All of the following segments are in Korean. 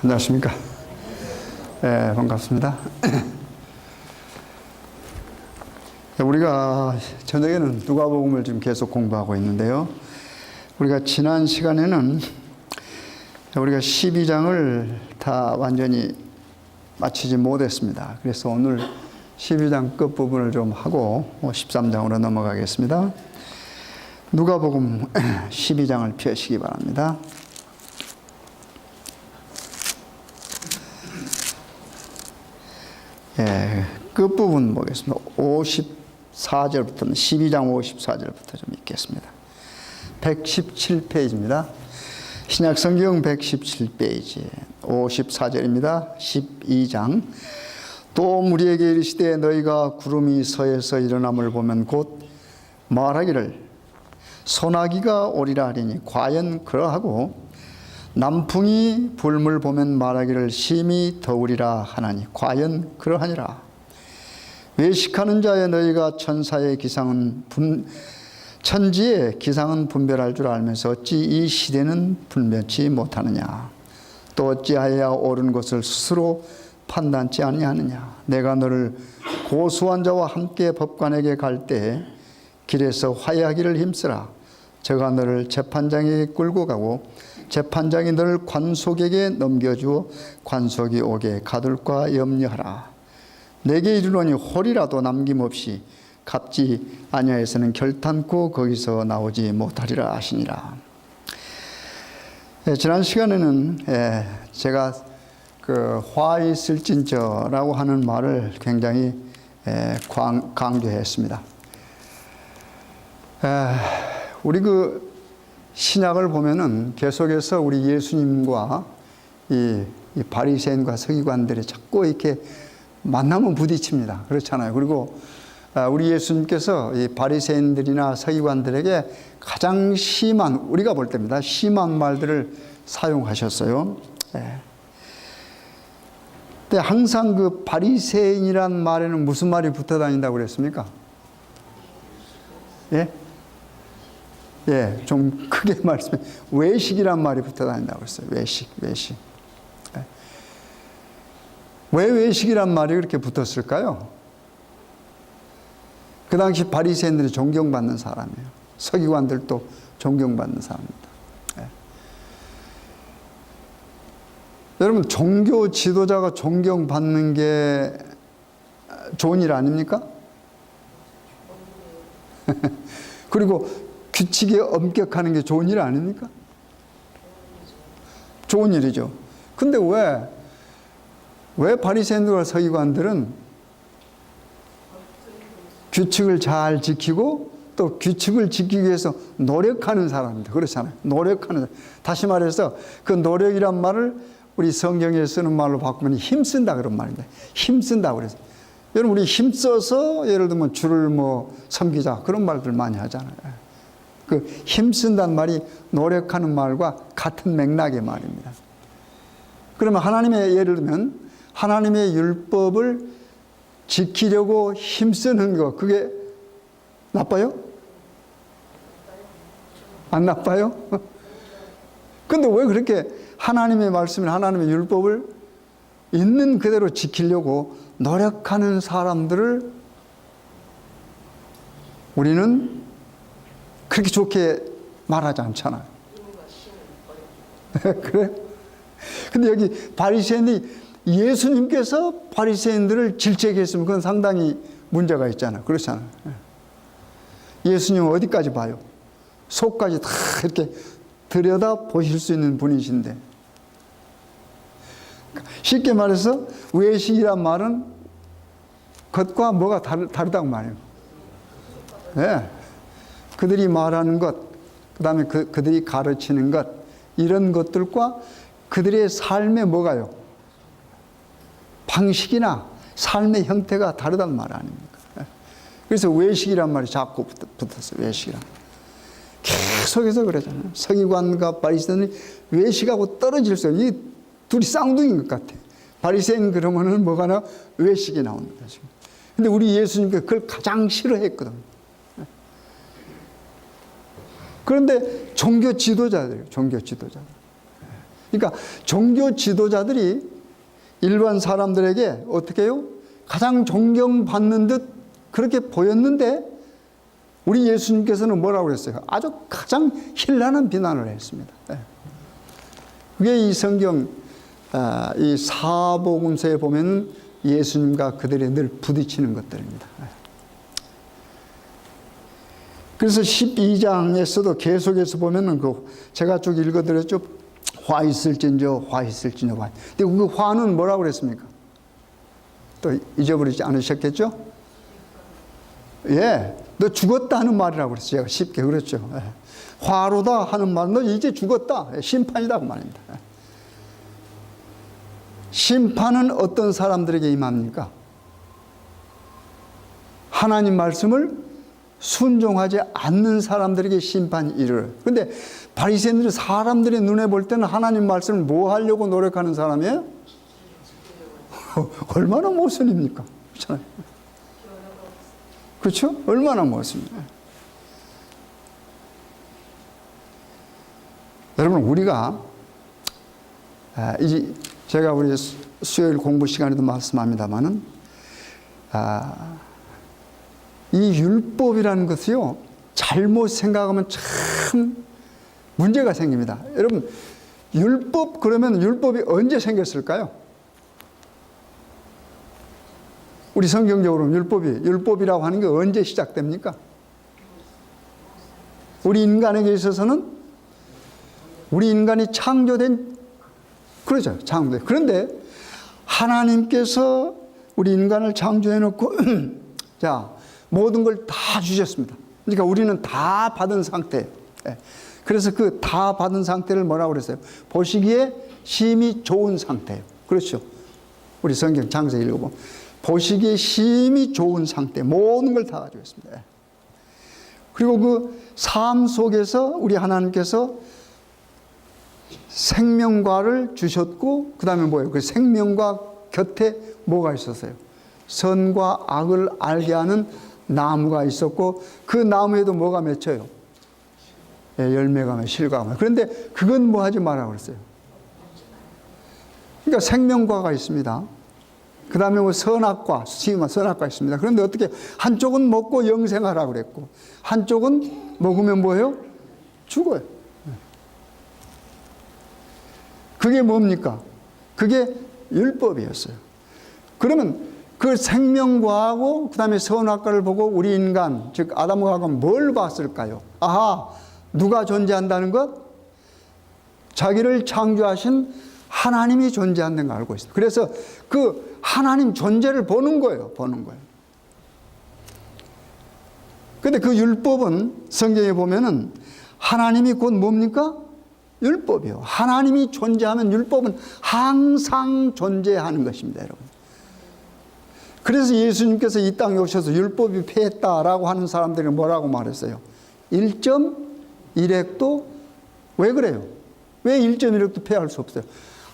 안녕하십니까. 네, 반갑습니다. 우리가 저녁에는 누가복음을 지금 계속 공부하고 있는데요. 우리가 지난 시간에는 우리가 12장을 다 완전히 마치지 못했습니다. 그래서 오늘 12장 끝부분을 좀 하고 13장으로 넘어가겠습니다. 누가복음 12장을 펴시기 바랍니다. 예, 끝부분 보겠습니다. 54절부터는 12장 54절부터 좀 읽겠습니다. 117페이지입니다. 신약성경 117페이지 54절입니다. 12장. 또 무리에게 이르시되 너희가 구름이 서에서 일어남을 보면 곧 말하기를 소나기가 오리라 하리니 과연 그러하고 남풍이 불물 보면 말하기를 심히 더우리라 하나니 과연 그러하니라. 외식하는 자의 너희가 천지의 기상은 분별할 줄 알면서 어찌 이 시대는 분별치 못하느냐. 또 어찌하여야 옳은 것을 스스로 판단치 아니하느냐. 내가 너를 고소한 자와 함께 법관에게 갈 때에 길에서 화해하기를 힘쓰라. 저가 너를 재판장에게 끌고 가고 재판장이 너를 관속에게 넘겨주어 관속이 오게 가둘까 염려하라. 내게 이르노니 홀이라도 남김없이 갚지 아니하여서는 결탄코 거기서 나오지 못하리라 하시니라. 지난 시간에는 제가 그 화 있을진저라고 하는 말을 굉장히 강조했습니다. 우리 그 신약을 보면은 계속해서 우리 예수님과 이 바리새인과 서기관들이 자꾸 이렇게 만나면 부딪힙니다. 그렇잖아요. 그리고 우리 예수님께서 이 바리새인들이나 서기관들에게 가장 심한, 우리가 볼 때입니다, 심한 말들을 사용하셨어요. 근데 항상 그 바리새인이란 말에는 무슨 말이 붙어 다닌다고 그랬습니까? 예? 예, 좀 크게 말씀해. 외식이란 말이 붙어 다닌다고 했어요. 외식. 예. 왜 외식이란 말이 그렇게 붙었을까요? 그 당시 바리새인들이 존경받는 사람이에요. 서기관들도 존경받는 사람입니다. 예. 여러분, 종교 지도자가 존경받는 게 좋은 일 아닙니까? 그리고 규칙에 엄격하는 게 좋은 일 아닙니까? 좋은 일이죠. 근데 왜 바리새인들과 서기관들은 규칙을 잘 지키고 또 규칙을 지키기 위해서 노력하는 사람입니다. 그렇잖아요. 노력하는. 다시 말해서 그 노력이란 말을 우리 성경에 쓰는 말로 바꾸면 힘쓴다 그런 말입니다. 힘쓴다 그래서. 여러분, 우리 힘써서 예를 들면 주를 섬기자 그런 말들 많이 하잖아요. 그 힘쓴다는 말이 노력하는 말과 같은 맥락의 말입니다. 그러면 하나님의, 예를 들면 하나님의 율법을 지키려고 힘쓰는 거, 그게 나빠요? 안 나빠요? 근데 왜 그렇게 하나님의 말씀을, 하나님의 율법을 있는 그대로 지키려고 노력하는 사람들을 우리는 그렇게 좋게 말하지 않잖아요. 그래? 근데 여기 바리새인이, 예수님께서 바리새인들을 질책했으면 그건 상당히 문제가 있잖아요. 그렇잖아요. 예수님은 어디까지 봐요? 속까지 다 이렇게 들여다 보실 수 있는 분이신데. 쉽게 말해서 외식이란 말은 겉과 뭐가 다르다고 말해요. 네. 그들이 말하는 것, 그 다음에 그들이 가르치는 것, 이런 것들과 그들의 삶의 뭐가요? 방식이나 삶의 형태가 다르단 말 아닙니까? 그래서 외식이란 말이 자꾸 붙었어요. 외식이란. 계속해서 그러잖아요. 서기관과 바리새인이 외식하고 떨어질 수 없어요. 이 둘이 쌍둥이인 것 같아. 바리새인 그러면은 뭐가 나와? 외식이 나옵니다. 근데 우리 예수님께서 그걸 가장 싫어했거든. 그런데 종교 지도자들. 그러니까 종교 지도자들이 일반 사람들에게 어떻게 해요? 가장 존경받는 듯 그렇게 보였는데 우리 예수님께서는 뭐라고 그랬어요? 아주 가장 현란한 비난을 했습니다. 그게 이 성경 이 사복음서에 보면 예수님과 그들이 늘 부딪히는 것들입니다. 그래서 12장에서도 계속해서 보면은 제가 쭉 읽어드렸죠. 화 있을진저, 화 있을진저, 화. 근데 그 화는 뭐라고 그랬습니까? 또 잊어버리지 않으셨겠죠? 예, 너 죽었다 하는 말이라고 그랬어요. 제가 쉽게 그랬죠. 예. 화로다 하는 말은 너 이제 죽었다. 심판이다 그 말입니다. 심판은 어떤 사람들에게 임합니까? 하나님 말씀을 순종하지 않는 사람들에게 심판이 이르러. 그런데 바리새인들은 사람들의 눈에 볼 때는 하나님 말씀을 뭐 하려고 노력하는 사람이에요? 얼마나 모순입니까? 그렇잖아요. 그렇죠? 얼마나 모순입니까? 여러분, 우리가 이제 제가 우리 수요일 공부 시간에도 말씀합니다만은 이 율법이라는 것이요, 잘못 생각하면 참 문제가 생깁니다. 여러분, 율법 그러면 율법이 언제 생겼을까요? 우리 성경적으로 율법이라고 하는 게 언제 시작됩니까? 우리 인간에게 있어서는 우리 인간이 창조된, 그러죠, 창조된. 그런데 하나님께서 우리 인간을 창조해 놓고 자, 모든 걸 다 주셨습니다. 그러니까 우리는 다 받은 상태예요. 그래서 그 다 받은 상태를 뭐라고 그랬어요? 보시기에 심히 좋은 상태예요. 그렇죠. 우리 성경 창세기 읽어보면 보시기에 심히 좋은 상태, 모든 걸 다 가지고 있습니다. 그리고 그 삶 속에서 우리 하나님께서 생명과를 주셨고, 그 다음에 뭐예요? 그 생명과 곁에 뭐가 있었어요? 선과 악을 알게 하는 나무가 있었고, 그 나무에도 뭐가 맺혀요? 열매가 맺혀, 실과가 맺혀. 그런데 그건 뭐 하지 말라고 그랬어요? 그러니까 생명과가 있습니다. 그 다음에 뭐 선악과, 선악과 있습니다. 그런데 어떻게 한쪽은 먹고 영생하라고 그랬고, 한쪽은 먹으면 뭐예요? 죽어요. 그게 뭡니까? 그게 율법이었어요. 그러면 그 생명과하고 그 다음에 선악과를 보고 우리 인간, 즉 아담과 하와는 뭘 봤을까요? 아하, 누가 존재한다는 것? 자기를 창조하신 하나님이 존재한다는 걸 알고 있어요. 그래서 그 하나님 존재를 보는 거예요. 보는 거예요. 근데 그 율법은 성경에 보면은 하나님이 곧 뭡니까? 율법이요. 하나님이 존재하면 율법은 항상 존재하는 것입니다, 여러분. 그래서 예수님께서 이 땅에 오셔서 율법이 폐했다라고 하는 사람들이 뭐라고 말했어요? 1.1획도 왜 그래요? 왜 1.1획도 폐할 수 없어요?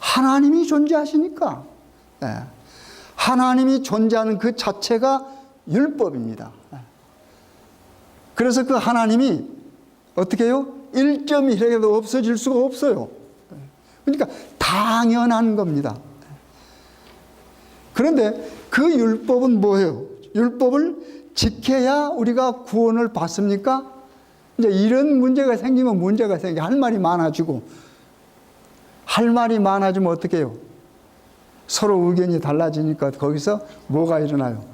하나님이 존재하시니까. 네. 하나님이 존재하는 그 자체가 율법입니다. 그래서 그 하나님이 어떻게 해요? 1.1획도 없어질 수가 없어요. 그러니까 당연한 겁니다. 그런데 그 율법은 뭐예요? 율법을 지켜야 우리가 구원을 받습니까? 이제 이런 문제가 생기면 문제가 생겨. 할 말이 많아지고, 할 말이 많아지면 어떻게 해요? 서로 의견이 달라지니까 거기서 뭐가 일어나요?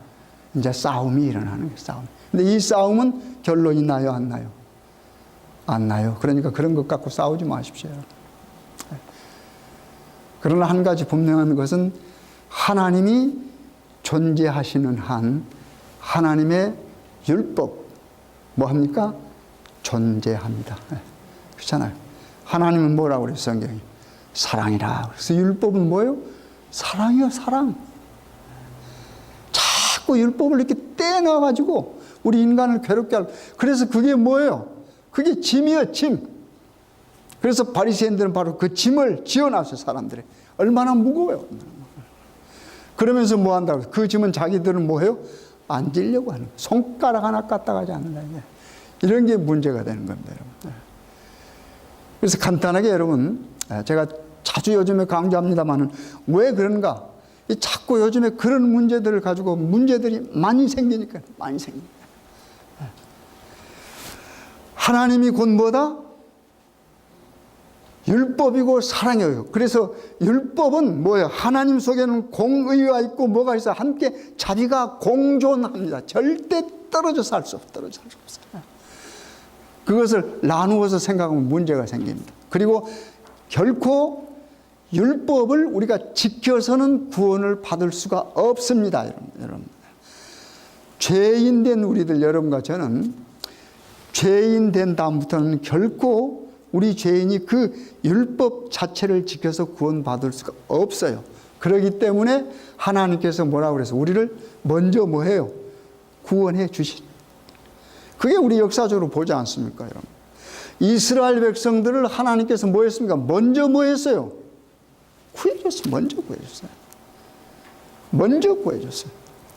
이제 싸움이 일어나는 거예요, 싸움. 근데 이 싸움은 결론이 나요, 안 나요? 안 나요. 그러니까 그런 것 갖고 싸우지 마십시오. 그러나 한 가지 분명한 것은 하나님이 존재하시는 한 하나님의 율법 뭐합니까? 존재합니다. 그렇잖아요. 하나님은 뭐라고 그래요, 성경이? 사랑이라. 그래서 율법은 뭐예요? 사랑이요, 사랑. 자꾸 율법을 이렇게 떼놔가지고 우리 인간을 괴롭게 하고, 그래서 그게 뭐예요? 그게 짐이요, 짐. 그래서 바리새인들은 바로 그 짐을 지어놨어요, 사람들이. 얼마나 무거워요. 그러면서 뭐 한다고? 그 짐은 자기들은 뭐예요? 안 지려고 하는 거예요. 손가락 하나 까딱하지 않는다. 이런 게 문제가 되는 겁니다, 여러분. 그래서 간단하게 여러분, 제가 자주 요즘에 강조합니다만은 왜 그런가? 자꾸 요즘에 그런 문제들을 가지고 문제들이 많이 생기니까, 많이 생깁니다. 하나님이 곧 뭐다? 율법이고 사랑이에요. 그래서 율법은 뭐예요? 하나님 속에는 공의가 있고 뭐가 있어? 함께 자비가 공존합니다. 절대 떨어져서 할 수 없어요. 떨어져 할 수 없어요. 그것을 나누어서 생각하면 문제가 생깁니다. 그리고 결코 율법을 우리가 지켜서는 구원을 받을 수가 없습니다. 여러분. 죄인 된 우리들, 여러분과 저는 죄인 된 다음부터는 결코 우리 죄인이 그 율법 자체를 지켜서 구원받을 수가 없어요. 그렇기 때문에 하나님께서 뭐라고 그래서 우리를 먼저 뭐 해요? 구원해 주신. 그게 우리 역사적으로 보지 않습니까, 여러분? 이스라엘 백성들을 하나님께서 뭐 했습니까? 먼저 뭐 했어요? 구해줬어요. 먼저 구해줬어요. 먼저 구해줬어요.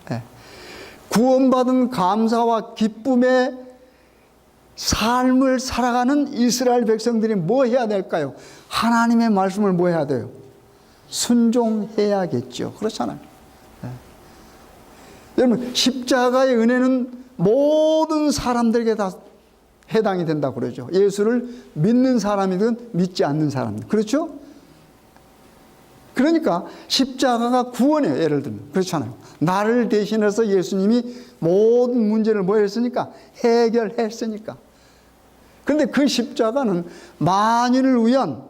네. 구원받은 감사와 기쁨의 삶을 살아가는 이스라엘 백성들이 뭐 해야 될까요? 하나님의 말씀을 뭐 해야 돼요? 순종해야겠죠. 그렇잖아요. 네. 여러분, 십자가의 은혜는 모든 사람들에게 다 해당이 된다고 그러죠. 예수를 믿는 사람이든 믿지 않는 사람이든. 그렇죠? 그러니까 십자가가 구원이에요. 예를 들면. 그렇잖아요. 나를 대신해서 예수님이 모든 문제를 뭐 했으니까? 해결했으니까. 그런데 그 십자가는 만인을 위한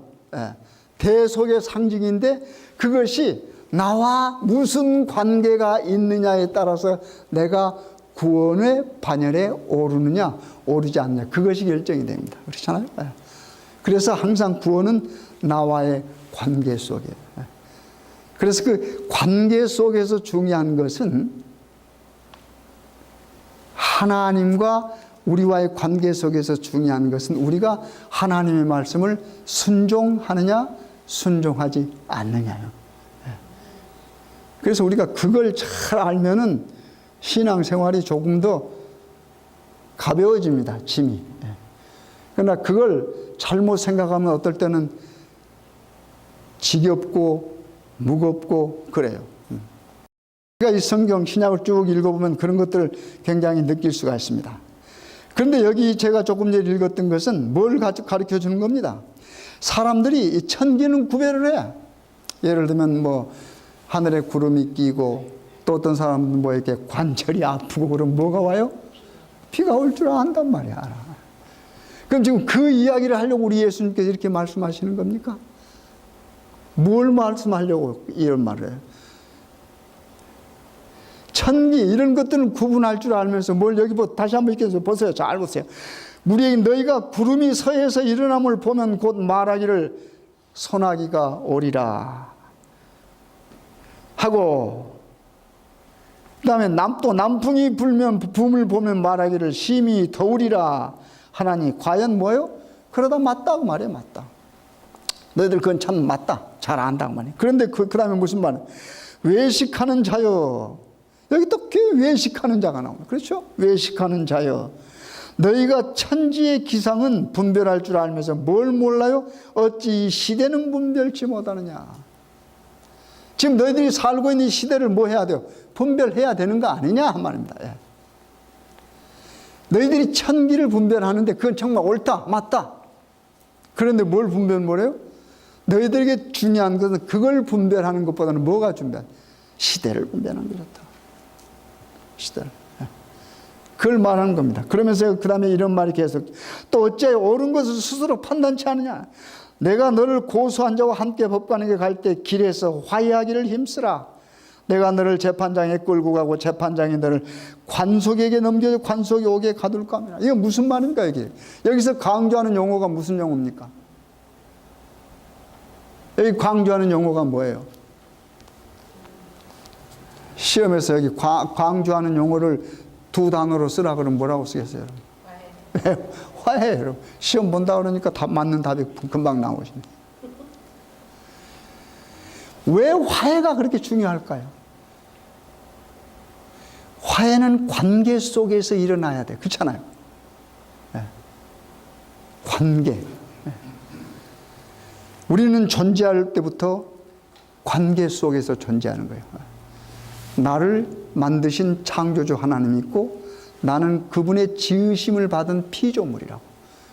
대속의 상징인데 그것이 나와 무슨 관계가 있느냐에 따라서 내가 구원의 반열에 오르느냐 오르지 않느냐 그것이 결정이 됩니다. 그렇잖아요. 그래서 항상 구원은 나와의 관계 속에. 그래서 그 관계 속에서 중요한 것은 하나님과 우리와의 관계 속에서 중요한 것은 우리가 하나님의 말씀을 순종하느냐 순종하지 않느냐요. 그래서 우리가 그걸 잘 알면은 신앙생활이 조금 더 가벼워집니다. 짐이. 그러나 그걸 잘못 생각하면 어떨 때는 지겹고 무겁고 그래요. 그러니까 이 성경 신약을 쭉 읽어보면 그런 것들을 굉장히 느낄 수가 있습니다. 그런데 여기 제가 조금 전에 읽었던 것은 뭘 가르쳐 주는 겁니다. 사람들이 천기는 구별을 해. 예를 들면 뭐 하늘에 구름이 끼고 또 어떤 사람은 뭐 이렇게 관절이 아프고 그러면 뭐가 와요? 비가 올 줄 안단 말이야. 알아. 그럼 지금 그 이야기를 하려고 우리 예수님께서 이렇게 말씀하시는 겁니까? 뭘 말씀하려고 이런 말을 해요? 천기 이런 것들은 구분할 줄 알면서 뭘 여기 다시 한번 이렇게 보세요. 잘 보세요. 우리에게 너희가 구름이 서해서 일어남을 보면 곧 말하기를 소나기가 오리라 하고 그 다음에 또 남풍이 불면 붐을 보면 말하기를 심히 더우리라 하나니 과연 뭐요? 그러다 맞다고 말이에요. 맞다. 너희들 그건 참 맞다. 잘 안다고 말이에요. 그런데 그 다음에 무슨 말이에요? 외식하는 자여. 여기 또 외식하는 자가 나옵니다. 그렇죠? 외식하는 자여. 너희가 천지의 기상은 분별할 줄 알면서 뭘 몰라요? 어찌 이 시대는 분별치 못하느냐. 지금 너희들이 살고 있는 시대를 뭐 해야 돼요? 분별해야 되는 거 아니냐 한 말입니다. 예. 너희들이 천기를 분별하는데 그건 정말 옳다 맞다. 그런데 뭘 분별 뭐래요? 너희들에게 중요한 것은 그걸 분별하는 것보다는 뭐가 중요한? 시대를 분별하는 게 좋다. 시대를. 예. 그걸 말하는 겁니다. 그러면서 그 다음에 이런 말이 계속 또 어째 옳은 것을 스스로 판단치 않느냐. 내가 너를 고소한 자와 함께 법관에게 갈 때 길에서 화해하기를 힘쓰라. 내가 너를 재판장에 끌고 가고 재판장이 너를 관속에게 넘겨 관속이 오게 가둘까 하면 이거 무슨 말입니까? 여기서 강조하는 용어가 무슨 용어입니까? 여기 강조하는 용어가 뭐예요? 시험에서 여기 강조하는 용어를 두 단어로 쓰라 그러면 뭐라고 쓰겠어요? 화해. 화해. 여러분. 시험 본다 그러니까 맞는 답이 금방 나오시네. 왜 화해가 그렇게 중요할까요? 화해는 관계 속에서 일어나야 돼. 그렇잖아요. 네. 관계. 네. 우리는 존재할 때부터 관계 속에서 존재하는 거예요. 나를 만드신 창조주 하나님이 있고 나는 그분의 지으심을 받은 피조물이라고.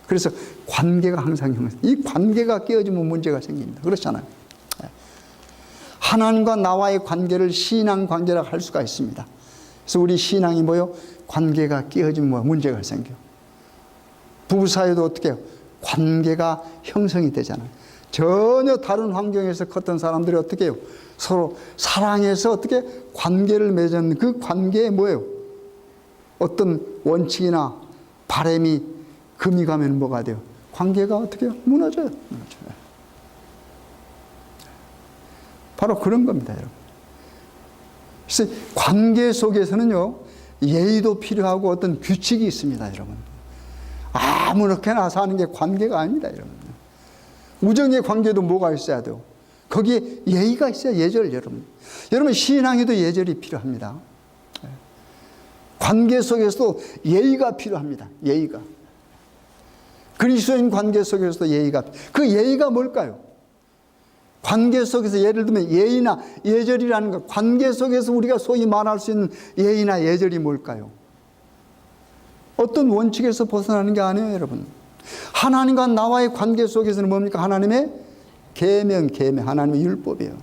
그래서 관계가 항상 형성. 이 관계가 깨어지면 문제가 생깁니다. 그렇잖아요. 하나님과 나와의 관계를 신앙 관계라고 할 수가 있습니다. 그래서 우리 신앙이 뭐요? 관계가 깨어지면 문제가 생겨. 부부 사이도 어떻게 해요? 관계가 형성이 되잖아요. 전혀 다른 환경에서 컸던 사람들이 어떻게 해요? 서로 사랑해서 어떻게 관계를 맺은 그 관계에 뭐예요? 어떤 원칙이나 바람이 금이 가면 뭐가 돼요? 관계가 어떻게 해요? 무너져요. 바로 그런 겁니다, 여러분. 그래서 관계 속에서는요, 예의도 필요하고 어떤 규칙이 있습니다, 여러분. 아무렇게나 사는 게 관계가 아닙니다, 여러분. 우정의 관계도 뭐가 있어야 돼요? 거기에 예의가 있어야 예절, 여러분. 여러분, 신앙에도 예절이 필요합니다. 관계 속에서도 예의가 필요합니다. 예의가. 그리스도인 관계 속에서도 예의가. 그 예의가 뭘까요? 관계 속에서 예를 들면 예의나 예절이라는 것. 관계 속에서 우리가 소위 말할 수 있는 예의나 예절이 뭘까요? 어떤 원칙에서 벗어나는 게 아니에요, 여러분. 하나님과 나와의 관계 속에서는 뭡니까? 하나님의 계명, 하나님의 율법이에요.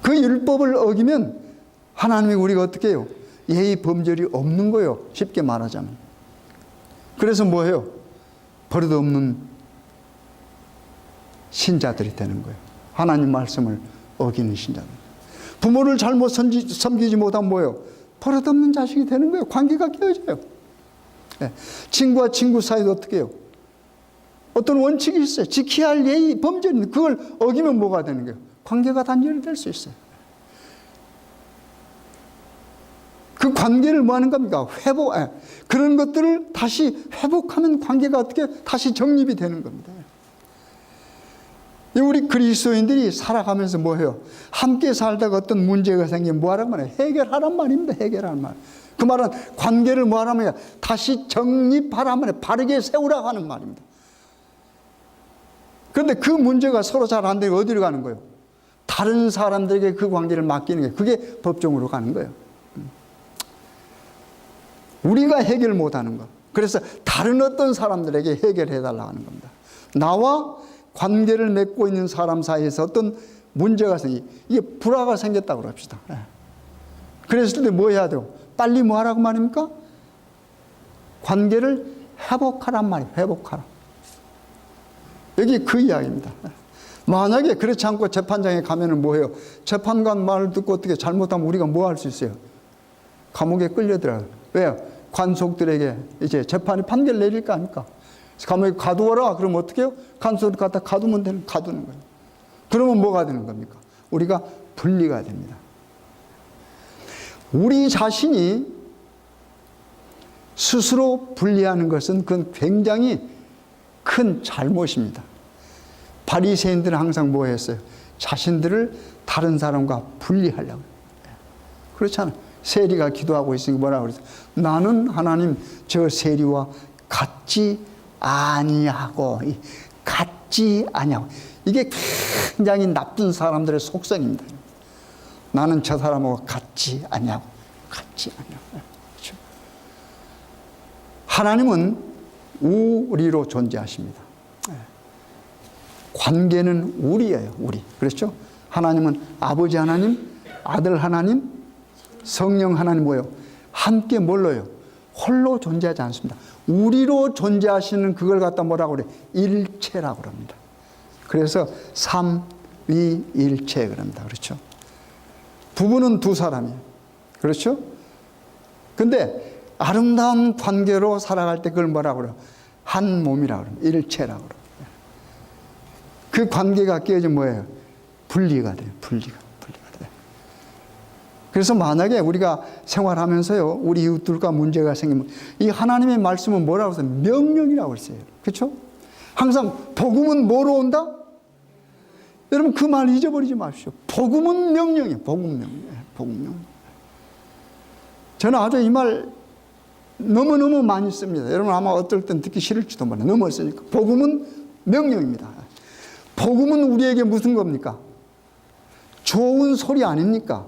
그 율법을 어기면 하나님이 우리가 어떻게 해요? 예의 범절이 없는 거예요. 쉽게 말하자면. 그래서 뭐예요? 버릇없는 신자들이 되는 거예요. 하나님 말씀을 어기는 신자들. 부모를 잘못 섬기지 못하면 뭐예요? 버릇없는 자식이 되는 거예요. 관계가 깨어져요. 친구와 친구 사이도 어떻게 해요? 어떤 원칙이 있어요. 지켜야 할 예의, 범절이 있는데 그걸 어기면 뭐가 되는 거예요? 관계가 단절될 수 있어요. 그 관계를 뭐 하는 겁니까? 회복, 그런 것들을 다시 회복하면 관계가 어떻게 다시 정립이 되는 겁니다. 우리 그리스도인들이 살아가면서 뭐 해요? 함께 살다가 어떤 문제가 생기면 뭐 하란 말이에요? 해결하란 말입니다. 해결하란 말. 그 말은 관계를 뭐 하란 말이에요? 다시 정립하란 말이에요. 바르게 세우라고 하는 말입니다. 그런데 그 문제가 서로 잘 안 되고 어디로 가는 거예요? 다른 사람들에게 그 관계를 맡기는 게 그게 법정으로 가는 거예요. 우리가 해결 못하는 것. 그래서 다른 어떤 사람들에게 해결해 달라고 하는 겁니다. 나와 관계를 맺고 있는 사람 사이에서 어떤 문제가 이게 불화가 생겼다고 합시다. 그랬을 때 뭐 해야 돼요? 빨리 뭐 하라고 말입니까? 관계를 회복하란 말이에요. 회복하라. 여기 그 이야기입니다. 만약에 그렇지 않고 재판장에 가면은 뭐예요? 재판관 말을 듣고 어떻게 잘못하면 우리가 뭐 할 수 있어요? 감옥에 끌려들어요. 왜요? 관속들에게 이제 재판이 판결 내릴 거 아닙니까? 감옥에 가두어라. 그러면 어떻게 해요? 간수를 갖다 가두는 거예요. 그러면 뭐가 되는 겁니까? 우리가 분리가 됩니다. 우리 자신이 스스로 분리하는 것은 그건 굉장히 큰 잘못입니다. 바리새인들은 항상 뭐 했어요? 자신들을 다른 사람과 분리하려고. 그렇잖아요. 세리가 기도하고 있으니까 뭐라고 그랬어요? 나는 하나님 저 세리와 같지 아니하고. 이게 굉장히 나쁜 사람들의 속성입니다. 나는 저 사람하고 같지 아니하고. 그렇죠? 하나님은 우리로 존재하십니다. 관계는 우리예요. 우리. 그렇죠? 하나님은 아버지 하나님, 아들 하나님, 성령 하나님 뭐예요? 함께 뭘로요? 홀로 존재하지 않습니다. 우리로 존재하시는 그걸 갖다 뭐라고 그래요? 일체라고 그럽니다. 그래서 삼위일체 그럽니다. 그렇죠? 부부는 두 사람이에요. 그렇죠? 근데 아름다운 관계로 살아갈 때 그걸 뭐라고 그래요? 한 몸이라고 그럽니다. 일체라고 그래요. 그 관계가 깨지면 뭐예요? 분리가 돼요. 분리가 돼요. 그래서 만약에 우리가 생활하면서요, 우리 이웃들과 문제가 생기면 이 하나님의 말씀은 뭐라고 했어요? 명령이라고 했어요. 그렇죠? 항상 복음은 뭐로 온다? 여러분 그 말 잊어버리지 마십시오. 복음은 명령이에요. 복음 명령. 저는 아주 이 말 너무너무 많이 씁니다. 여러분 아마 어떨 땐 듣기 싫을지도 몰라요. 너무 쓰니까. 복음은 명령입니다. 복음은 우리에게 무슨 겁니까? 좋은 소리 아닙니까?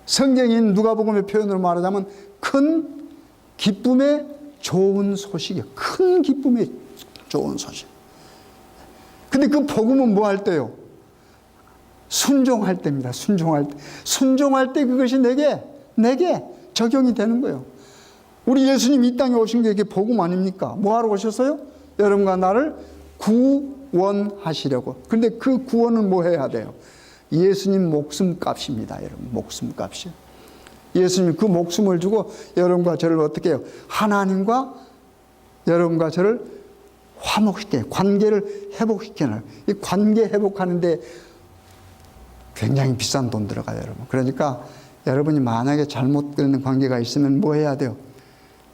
성경인 누가복음의 표현으로 말하자면 큰 기쁨의 좋은 소식이에요. 큰 기쁨의 좋은 소식. 근데 그 복음은 뭐 할 때요? 순종할 때입니다. 순종할 때. 순종할 때 그것이 내게 적용이 되는 거예요. 우리 예수님 이 땅에 오신 게 이게 복음 아닙니까? 뭐 하러 오셨어요? 여러분과 나를 구원하시려고. 그런데 그 구원은 뭐 해야 돼요? 예수님 목숨값입니다. 여러분, 목숨값이요. 예수님 그 목숨을 주고 여러분과 저를 어떻게 해요? 하나님과 여러분과 저를 화목시켜요. 관계를 회복시켜요. 이 관계 회복하는데 굉장히 비싼 돈 들어가요, 여러분. 그러니까 여러분이 만약에 잘못되는 관계가 있으면 뭐 해야 돼요?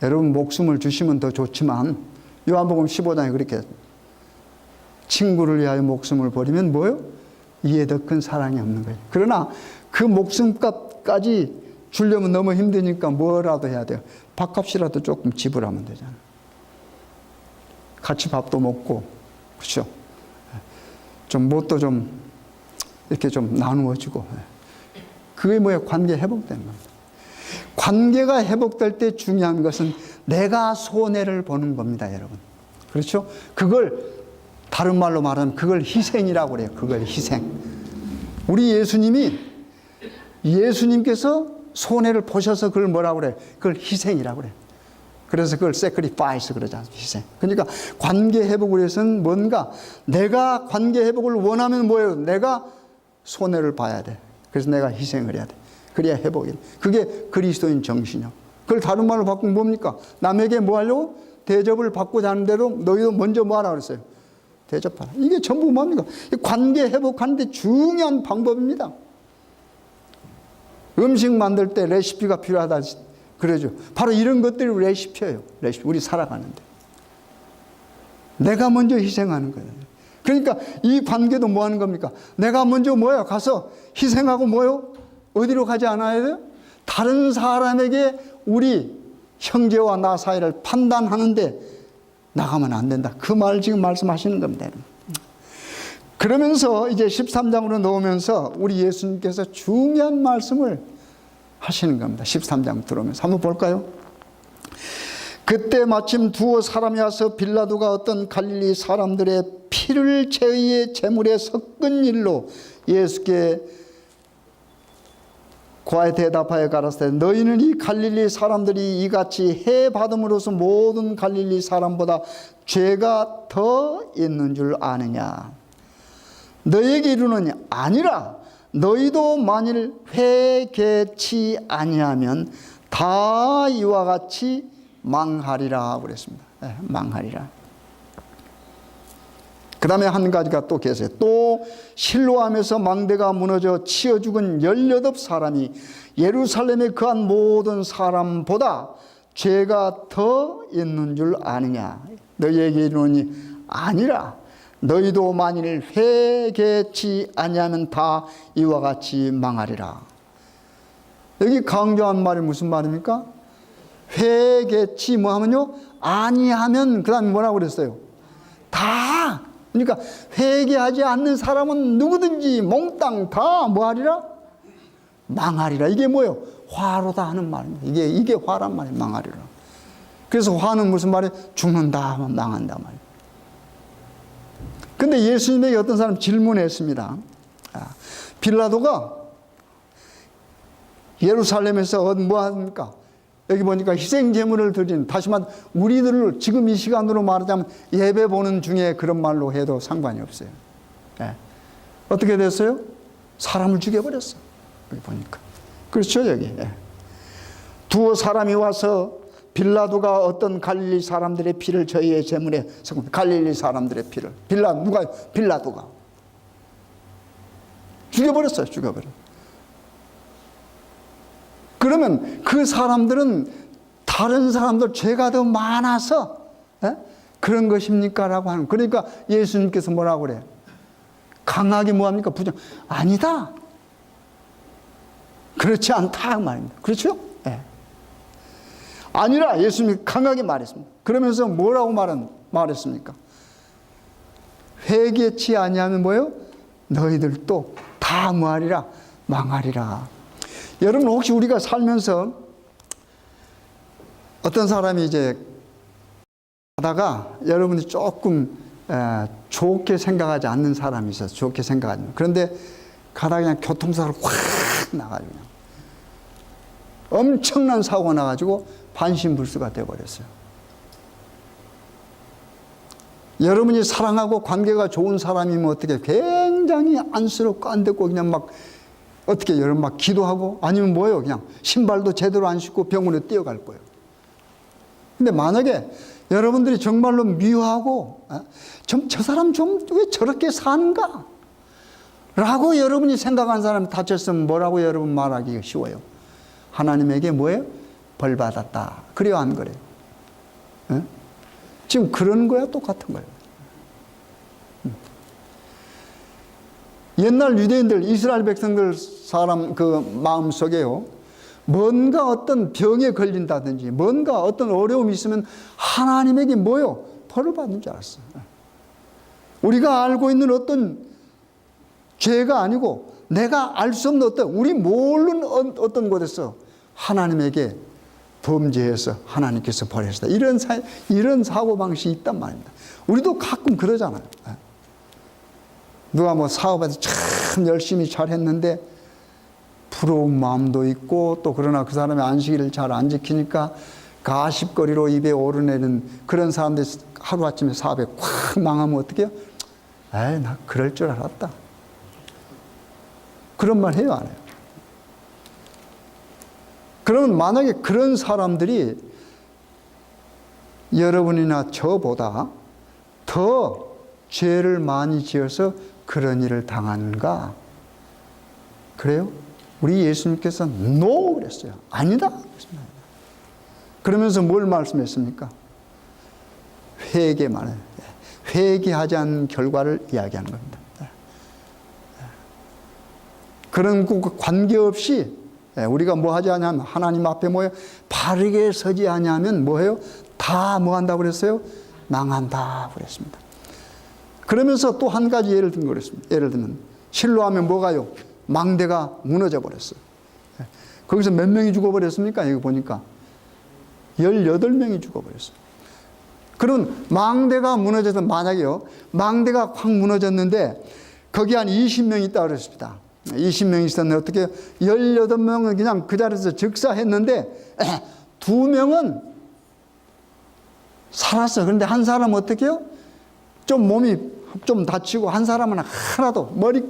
여러분 목숨을 주시면 더 좋지만 요한복음 15장에 그렇게 친구를 위하여 목숨을 버리면 뭐요? 이에 더 큰 사랑이 없는 거예요. 그러나 그 목숨값까지 주려면 너무 힘드니까 뭐라도 해야 돼요. 밥값이라도 조금 지불하면 되잖아요. 같이 밥도 먹고, 그렇죠? 좀 뭣도 좀 이렇게 좀 나누어주고. 그게 뭐예요? 관계 회복되는 겁니다. 관계가 회복될 때 중요한 것은 내가 손해를 보는 겁니다, 여러분. 그렇죠? 그걸 다른 말로 말하면 그걸 희생이라고 그래요. 그걸 희생. 우리 예수님께서 손해를 보셔서 그걸 뭐라고 그래요? 그걸 희생이라고 그래요. 그래서 그걸 sacrifice 그러잖아요. 희생. 그러니까 관계 회복을 위해서는 뭔가 내가 관계 회복을 원하면 뭐예요? 내가 손해를 봐야 돼. 그래서 내가 희생을 해야 돼. 그래야 회복이 돼. 그게 그리스도인 정신이요. 그걸 다른 말로 바꾸면 뭡니까? 남에게 뭐 하려고? 대접을 받고자 하는 대로 너희도 먼저 뭐 하라 그랬어요? 대접하라. 이게 전부 뭡니까? 관계 회복하는 데 중요한 방법입니다. 음식 만들 때 레시피가 필요하다 그러죠. 바로 이런 것들이 레시피예요. 레시피. 우리 살아가는데. 내가 먼저 희생하는 거예요. 그러니까 이 관계도 뭐 하는 겁니까? 내가 먼저 뭐야? 가서 희생하고 뭐요? 어디로 가지 않아야 돼요? 다른 사람에게 우리 형제와 나 사이를 판단하는데 나가면 안 된다. 그 말 지금 말씀하시는 겁니다. 그러면서 이제 13장으로 넣으면서 우리 예수님께서 중요한 말씀을 하시는 겁니다. 13장 들어오면서 한번 볼까요? 그때 마침 두어 사람이 와서 빌라도가 어떤 갈릴리 사람들의 피를 제의의 제물에 섞은 일로 예수께 고하여 대답하여 가라사대 너희는 이 갈릴리 사람들이 이같이 해 받음으로써 모든 갈릴리 사람보다 죄가 더 있는 줄 아느냐? 너희에게 이르노니 아니라 너희도 만일 회개치 아니하면 다 이와 같이 망하리라 그랬습니다. 네, 망하리라. 그 다음에 한 가지가 또 계세요. 또 실로암에서 망대가 무너져 치어 죽은 18사람이 예루살렘에 거한 모든 사람보다 죄가 더 있는 줄 아느냐? 너희에게 이르노니 아니라 너희도 만일 회개치 아니하면 다 이와 같이 망하리라. 여기 강조한 말이 무슨 말입니까? 회개치 뭐 하면요? 아니하면 그 다음에 뭐라고 그랬어요? 다. 그러니까 회개하지 않는 사람은 누구든지 몽땅 다 뭐하리라? 망하리라. 이게 뭐예요? 화로다 하는 말입니다. 이게 화란 말이에요. 망하리라. 그래서 화는 무슨 말이에요? 죽는다, 망한다 말이에요. 근데 예수님에게 어떤 사람 질문했습니다. 빌라도가 예루살렘에서 뭐 합니까? 여기 보니까 희생 제물을 드린, 다시 말해 우리들을 지금 이 시간으로 말하자면 예배 보는 중에 그런 말로 해도 상관이 없어요. 예. 어떻게 됐어요? 사람을 죽여버렸어. 여기 보니까. 그렇죠, 여기. 예. 두어 사람이 와서 빌라도가 어떤 갈릴리 사람들의 피를 저희의 제물에 갈릴리 사람들의 피를 빌라도가 죽여버렸어요. 죽여버렸어요. 그러면 그 사람들은 다른 사람들 죄가 더 많아서 그런 것입니까? 라고 하는. 그러니까 예수님께서 뭐라고 그래요? 강하게 뭐합니까? 부정. 아니다. 그렇지 않다 말입니다. 그렇죠? 네. 아니라 예수님이 강하게 말했습니다. 그러면서 뭐라고 말했습니까? 회개치 아니하면 뭐요? 너희들도 다 뭐하리라? 망하리라. 여러분, 혹시 우리가 살면서 어떤 사람이 이제 하다가 여러분이 조금 좋게 생각하지 않는 사람이 있어서 좋게 생각하지. 그런데 가다가 그냥 교통사고로 확 나가지고 그냥 엄청난 사고가 나가지고 반신불수가 되어버렸어요. 여러분이 사랑하고 관계가 좋은 사람이면 어떻게 굉장히 안쓰럽고 안됐고 그냥 막 어떻게 여러분 막 기도하고 아니면 뭐예요? 그냥 신발도 제대로 안 신고 병원에 뛰어갈 거예요. 근데 만약에 여러분들이 정말로 미워하고 저 사람 좀 왜 저렇게 사는가? 라고 여러분이 생각한 사람이 다쳤으면 뭐라고 여러분 말하기가 쉬워요? 하나님에게 뭐예요? 벌 받았다. 그래요, 안 그래요? 네? 지금 그런 거야, 똑같은 거예요. 옛날 유대인들, 이스라엘 백성들 사람 그 마음 속에요, 뭔가 어떤 병에 걸린다든지 뭔가 어떤 어려움이 있으면 하나님에게 뭐요? 벌을 받는 줄 알았어요. 우리가 알고 있는 어떤 죄가 아니고 내가 알 수 없는 어떤 우리 모르는 어떤 곳에서 하나님에게 범죄해서 하나님께서 벌하시다. 이런 사고방식이 있단 말입니다. 우리도 가끔 그러잖아요. 누가 뭐 사업에서 참 열심히 잘했는데 부러운 마음도 있고 또 그러나 그 사람의 안식일을 잘 안 지키니까 가십거리로 입에 오르내는 그런 사람들 하루아침에 사업에 콱 망하면 어떻게 해요? 에이, 나 그럴 줄 알았다. 그런 말 해요, 안 해요? 그러면 만약에 그런 사람들이 여러분이나 저보다 더 죄를 많이 지어서 그런 일을 당하는가? 그래요? 우리 예수님께서 NO 그랬어요. 아니다. 그러면서 뭘 말씀했습니까? 회개만 해요. 회개하지 않는 결과를 이야기하는 겁니다. 그런 관계없이 우리가 뭐 하지 않냐면 하나님 앞에 뭐예요? 바르게 서지 않냐면 뭐예요? 다 뭐 한다고 그랬어요? 망한다 그랬습니다. 그러면서 또 한 가지 예를 든 거랬습니다. 예를 들면 실로하면 뭐가요? 망대가 무너져 버렸어요. 거기서 몇 명이 죽어버렸습니까? 여기 보니까 18명이 죽어버렸어요. 그럼 망대가 무너져서 만약에요, 망대가 확 무너졌는데 거기 한 20명이 있다고 그랬습니다. 20명이 있었는데 어떻게 18명은 그냥 그 자리에서 즉사했는데 2명은 살았어요. 그런데 한 사람은 어떻게 해요? 좀 몸이 좀 다치고 한 사람은 하나도 머리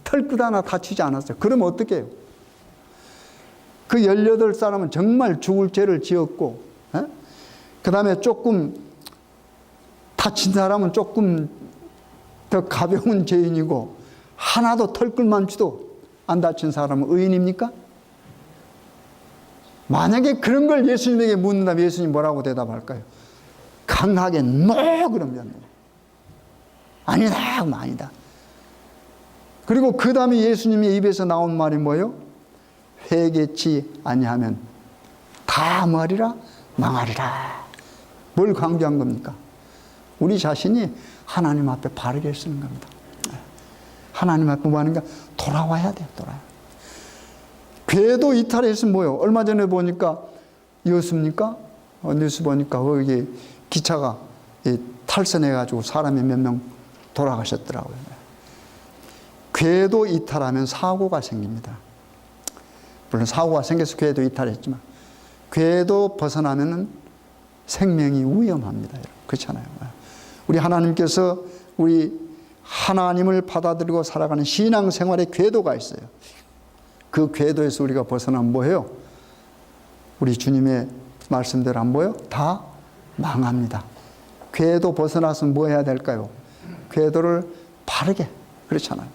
털끝 하나 다치지 않았어요. 그러면 어떻게 해요? 그 18사람은 정말 죽을 죄를 지었고, 그 다음에 조금 다친 사람은 조금 더 가벼운 죄인이고 하나도 털끝만치도 안 다친 사람은 의인입니까? 만약에 그런 걸 예수님에게 묻는다면 예수님 뭐라고 대답할까요? 강하게 NO 그러면 아니다 그러면 아니다. 그리고 그 다음에 예수님의 입에서 나온 말이 뭐예요? 회개치 아니하면 다 뭐하리라? 망하리라. 뭘 강조한 겁니까? 우리 자신이 하나님 앞에 바르게 쓰는 겁니다. 하나님 앞에 뭐 하는가? 돌아와야 돼요. 돌아와야. 궤도 이탈했으면 뭐예요? 얼마 전에 보니까 여수입니까? 뉴스 보니까 거기 기차가 탈선해가지고 사람이 몇 명 돌아가셨더라고요. 궤도 이탈하면 사고가 생깁니다. 물론 사고가 생겨서 궤도 이탈했지만 궤도 벗어나면 생명이 위험합니다. 그렇잖아요. 우리 하나님께서 우리 하나님을 받아들이고 살아가는 신앙생활의 궤도가 있어요. 그 궤도에서 우리가 벗어나면 뭐예요? 우리 주님의 말씀대로 안 보여? 다 망합니다. 궤도 벗어나서 뭐 해야 될까요? 궤도를 바르게, 그렇잖아요.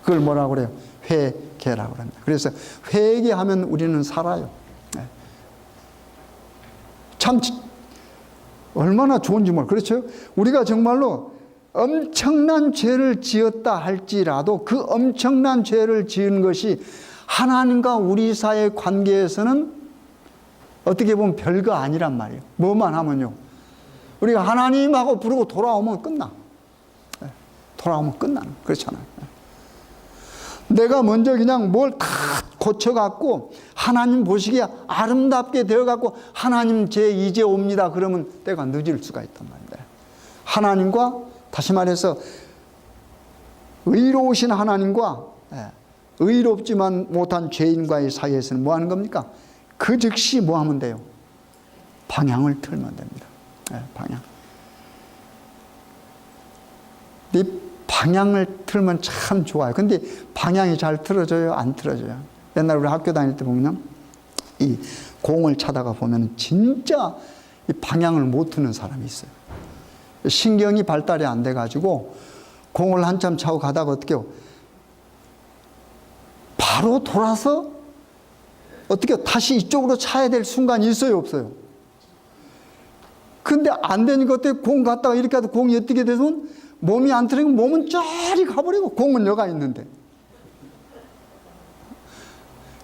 그걸 뭐라고 그래요? 회개라고 합니다. 그래서 회개하면 우리는 살아요. 참 얼마나 좋은지 몰라요. 그렇죠? 우리가 정말로 엄청난 죄를 지었다 할지라도 그 엄청난 죄를 지은 것이 하나님과 우리 사이의 관계에서는 어떻게 보면 별거 아니란 말이에요. 뭐만 하면요, 우리가 하나님하고 부르고 돌아오면 끝나. 돌아오면 끝나는, 그렇잖아요. 내가 먼저 그냥 뭘 다 고쳐갖고 하나님 보시기에 아름답게 되어갖고 하나님 제 이제 옵니다 그러면 때가 늦을 수가 있단 말입니다. 하나님과, 다시 말해서 의로우신 하나님과 의롭지만 못한 죄인과의 사이에서는 뭐 하는 겁니까? 그 즉시 뭐 하면 돼요? 방향을 틀면 됩니다. 방향. 이 방향을 틀면 참 좋아요. 근데 방향이 잘 틀어져요? 안 틀어져요? 옛날 우리 학교 다닐 때 보면 이 공을 차다가 보면 진짜 이 방향을 못 트는 사람이 있어요. 신경이 발달이 안 돼가지고 공을 한참 차고 가다가 어떻게 해요? 바로 돌아서 어떻게 다시 이쪽으로 차야 될 순간이 있어요, 없어요? 근데 안 되니까 어떻게 공 갔다가 이렇게 하다 공이 어떻게 되면 몸이 안 틀리고 몸은 저리 가버리고 공은 여가 있는데.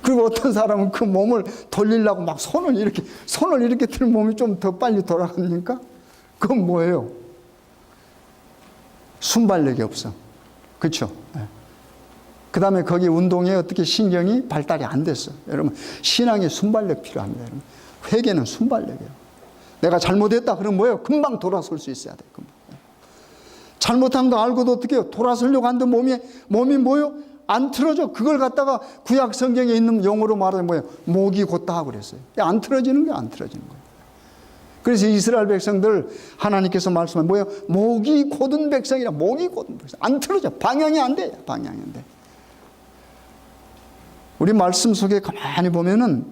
그리고 어떤 사람은 그 몸을 돌리려고 막 손을 이렇게 들면 몸이 좀 더 빨리 돌아갑니까? 그건 뭐예요? 순발력이 없어. 그렇죠? 그 다음에 거기 운동에 어떻게 신경이 발달이 안 됐어. 여러분, 신앙에 순발력 필요합니다. 여러분. 회개는 순발력이에요. 내가 잘못했다 그러면 뭐예요? 금방 돌아설 수 있어야 돼요. 금방. 잘못한 거 알고도 어떻게 해요? 돌아서려고 하는데 몸이 뭐예요? 안 틀어져. 그걸 갖다가 구약 성경에 있는 용어로 말하면 뭐예요? 목이 곧다 하고 그랬어요. 안 틀어지는 거예요. 안 틀어지는 거예요. 그래서 이스라엘 백성들 하나님께서 말씀하면 뭐예요? 목이 곧은 백성이라. 목이 곧은 백성. 안 틀어져. 방향이 안 돼요. 방향이 안 돼. 우리 말씀 속에 가만히 보면은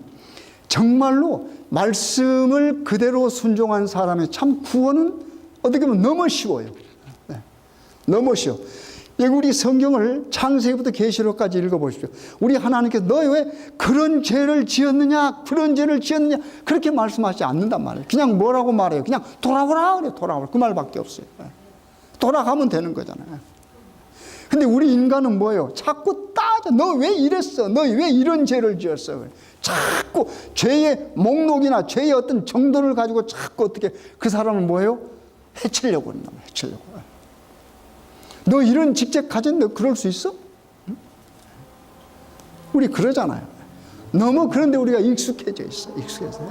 정말로 말씀을 그대로 순종한 사람의 참 구원은 어떻게 보면 너무 쉬워요. 너무 쉬워. 여기 우리 성경을 창세기부터 계시록까지 읽어보십시오. 우리 하나님께서 너 왜 그런 죄를 지었느냐, 그런 죄를 지었느냐 그렇게 말씀하지 않는단 말이에요. 그냥 뭐라고 말해요? 그냥 돌아오라 그래. 돌아오라. 그 말밖에 없어요. 돌아가면 되는 거잖아요. 근데 우리 인간은 뭐예요? 자꾸 따져. 너 왜 이랬어? 너 왜 이런 죄를 지었어? 자꾸 죄의 목록이나 죄의 어떤 정도를 가지고 자꾸 어떻게 그 사람을 뭐예요? 해치려고 한다. 해치려고. 너 이런 직책 가진 너 그럴 수 있어? 우리 그러잖아요. 너무 그런데 우리가 익숙해져 있어. 익숙해서.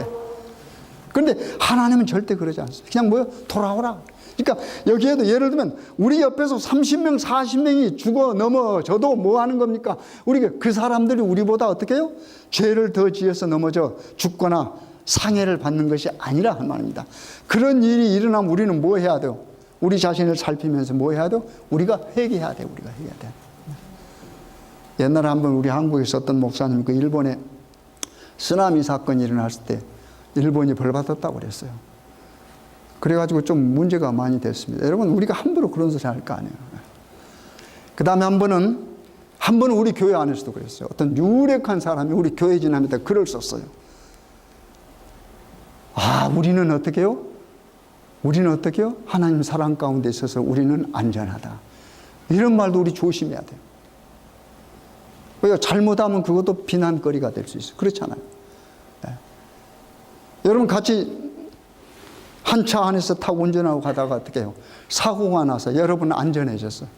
그런데 하나님은 절대 그러지 않습니다. 그냥 뭐요? 돌아오라. 그러니까 여기에도 예를 들면 우리 옆에서 30명, 40명이 죽어 넘어져도 뭐 하는 겁니까? 우리가 그 사람들이 우리보다 어떻게 해요? 죄를 더 지어서 넘어져 죽거나 상해를 받는 것이 아니라 한 말입니다. 그런 일이 일어나면 우리는 뭐 해야 돼요? 우리 자신을 살피면서 뭐 해야 돼요? 우리가 회개해야 돼. 우리가 회개해야 돼. 옛날에 한번 우리 한국에 있었던 목사님 그 일본에 쓰나미 사건이 일어났을 때 일본이 벌 받았다고 그랬어요. 그래가지고 좀 문제가 많이 됐습니다. 여러분, 우리가 함부로 그런 소리 할 거 아니에요. 그 다음에 한 번은 우리 교회 안에서도 그랬어요. 어떤 유력한 사람이 우리 교회 지나면서 글을 썼어요. 우리는 어떻게 해요? 우리는 어떻게 해요? 하나님 사랑 가운데 있어서 우리는 안전하다. 이런 말도 우리 조심해야 돼요. 왜요? 잘못하면 그것도 비난거리가 될 수 있어요. 그렇잖아요. 네. 여러분 같이 한 차 안에서 타고 운전하고 가다가 어떻게 해요? 사고가 나서 여러분은 안전해졌어요.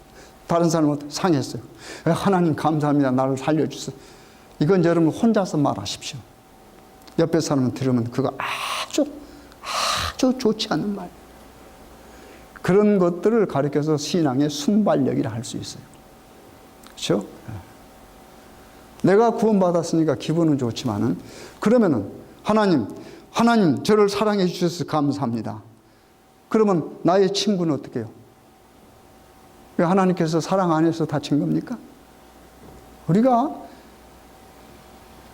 다른 사람은 상했어요. 하나님 감사합니다. 나를 살려주세요. 이건 여러분 혼자서 말하십시오. 옆에 사람은 들으면 그거 아주 좋지 않은 말. 그런 것들을 가르쳐서 신앙의 순발력이라 할 수 있어요. 그렇죠? 내가 구원받았으니까 기분은 좋지만은 그러면은 하나님 저를 사랑해 주셔서 감사합니다. 그러면 나의 친구는 어떻게 해요? 왜 하나님께서 사랑 안 해서 다친 겁니까? 우리가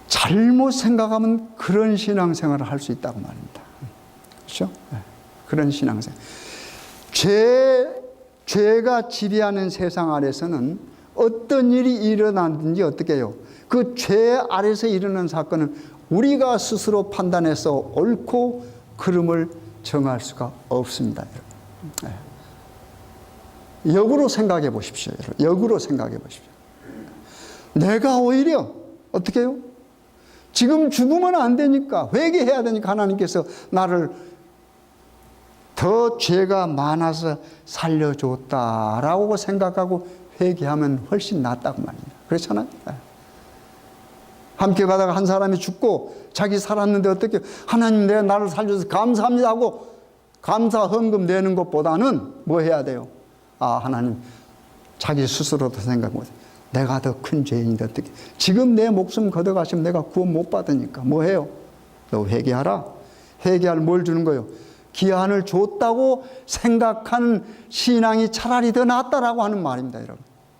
잘못 생각하면 그런 신앙생활을 할 수 있다고 말입니다. 그렇죠? 그런 신앙생활. 죄가 지배하는 세상 아래서는 어떤 일이 일어나든지 어떻게 해요? 그 죄 아래서 일어나는 사건은 우리가 스스로 판단해서 옳고 그름을 정할 수가 없습니다. 역으로 생각해 보십시오. 역으로 생각해 보십시오. 내가 오히려 어떻게 해요? 지금 죽으면 안 되니까 회개해야 되니까 하나님께서 나를 더 죄가 많아서 살려줬다라고 생각하고 회개하면 훨씬 낫다고 말입니다. 그렇잖아요. 함께 가다가 한 사람이 죽고 자기 살았는데 어떻게 하나님 내가 나를 살려줘서 감사합니다 하고 감사 헌금 내는 것보다는 뭐 해야 돼요? 아 하나님 자기 스스로도 생각 못해. 내가 더 큰 죄인인데 어떻게 지금 내 목숨 걷어가시면 내가 구원 못 받으니까 뭐 해요? 너 회개하라. 회개할 뭘 주는 거예요? 기한을 줬다고 생각하는 신앙이 차라리 더 낫다라고 하는 말입니다, 여러분.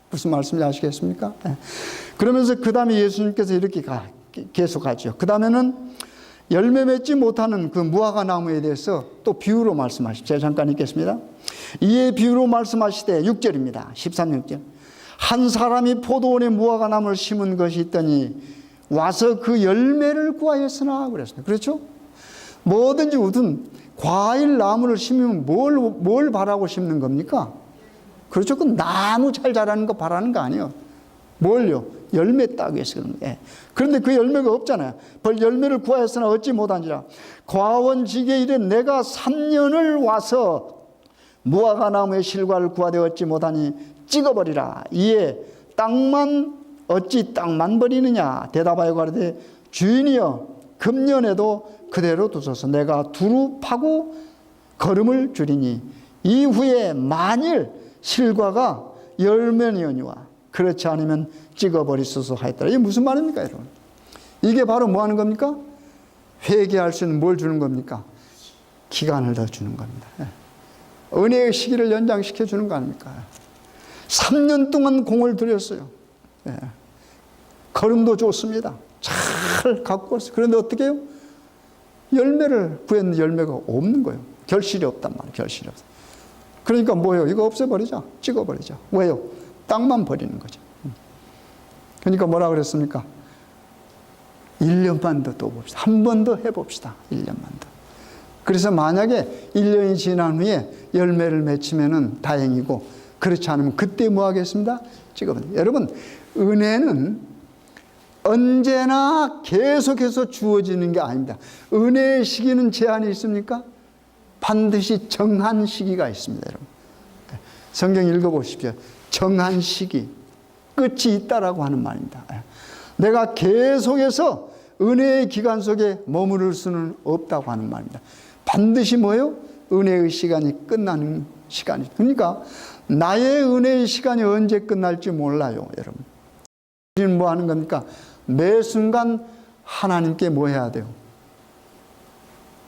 무슨 말씀인지 아시겠습니까? 네. 그러면서 그 다음에 예수님께서 이렇게 계속하죠. 그 다음에는 열매 맺지 못하는 그 무화과 나무에 대해서 또 비유로 말씀하시죠. 제가 잠깐 읽겠습니다. 이에 비유로 말씀하시되 6절입니다. 13절. 한 사람이 포도원에 무화과 나무를 심은 것이 있더니 와서 그 열매를 구하였으나 그랬습니다. 그렇죠? 뭐든지 무슨 과일 나무를 심으면 뭘 바라고 심는 겁니까? 그렇죠? 그 나무 잘 자라는 거 바라는 거 아니에요. 뭘요? 열매 따기 위해서 그런 거예요. 그런데 그 열매가 없잖아요. 벌 열매를 구하였으나 얻지 못한지라. 과원지게 이래 내가 3년을 와서 무화과 나무의 실과를 구하되 얻지 못하니 찍어버리라. 이에 어찌 땅만 버리느냐. 대답하여 가로되 주인이여 금년에도 그대로 두소서. 내가 두루 파고 거름을 주리니 이후에 만일 실과가 열매니오니와 그렇지 않으면 찍어버리소서 하였더라. 이게 무슨 말입니까, 여러분? 이게 바로 뭐 하는 겁니까? 회개할 수 있는 뭘 주는 겁니까? 기간을 더 주는 겁니다. 은혜의 시기를 연장시켜 주는 거 아닙니까? 3년 동안 공을 들였어요. 걸음도 좋습니다. 잘 갖고 왔어요. 그런데 어떻게 해요? 열매를 구했는데 열매가 없는 거예요. 결실이 없단 말이에요. 결실이 없어. 그러니까 뭐예요? 이거 없애버리자. 찍어버리자. 왜요? 땅만 버리는 거죠. 그러니까 뭐라 그랬습니까? 1년만 더 또 봅시다. 한 번 더 해봅시다. 1년만 더. 그래서 만약에 1년이 지난 후에 열매를 맺히면은 다행이고 그렇지 않으면 그때 뭐 하겠습니다? 찍어버려요. 여러분, 은혜는 언제나 계속해서 주어지는 게 아닙니다. 은혜의 시기는 제한이 있습니까? 반드시 정한 시기가 있습니다, 여러분. 성경 읽어보십시오. 정한 시기, 끝이 있다라고 하는 말입니다. 내가 계속해서 은혜의 기간 속에 머무를 수는 없다고 하는 말입니다. 반드시 뭐예요? 은혜의 시간이 끝나는 시간이죠. 그러니까 나의 은혜의 시간이 언제 끝날지 몰라요, 여러분. 우리는 뭐 하는 겁니까? 매 순간 하나님께 뭐 해야 돼요?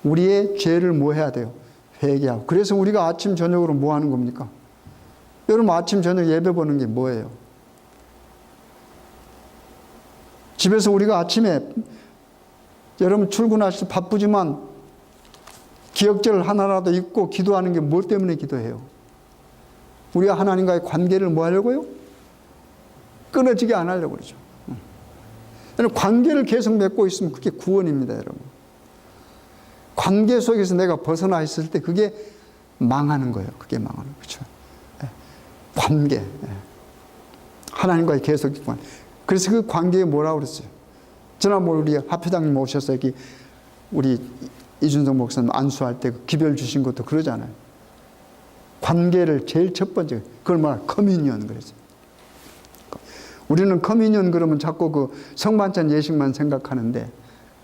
우리의 죄를 뭐 해야 돼요? 회개하고. 그래서 우리가 아침 저녁으로 뭐 하는 겁니까? 여러분 아침 저녁 예배 보는 게 뭐예요? 집에서 우리가 아침에 여러분 출근하셔서 바쁘지만 기억절 하나라도 읽고 기도하는 게 뭐 때문에 기도해요? 우리가 하나님과의 관계를 뭐 하려고요? 끊어지게 안 하려고 그러죠. 관계를 계속 맺고 있으면 그게 구원입니다, 여러분. 관계 속에서 내가 벗어나 있을 때 그게 망하는 거예요. 그게 망하는 거죠. 관계. 하나님과의 계속 관계. 그래서 그 관계에 뭐라고 그랬어요? 지난번에 우리 합회장님 오셔서 여기 우리 이준성 목사님 안수할 때 기별 주신 것도 그러잖아요. 관계를 제일 첫 번째, 그걸 뭐라 커뮤니언 그랬어요. 우리는 커뮤니언 그러면 자꾸 그 성만찬 예식만 생각하는데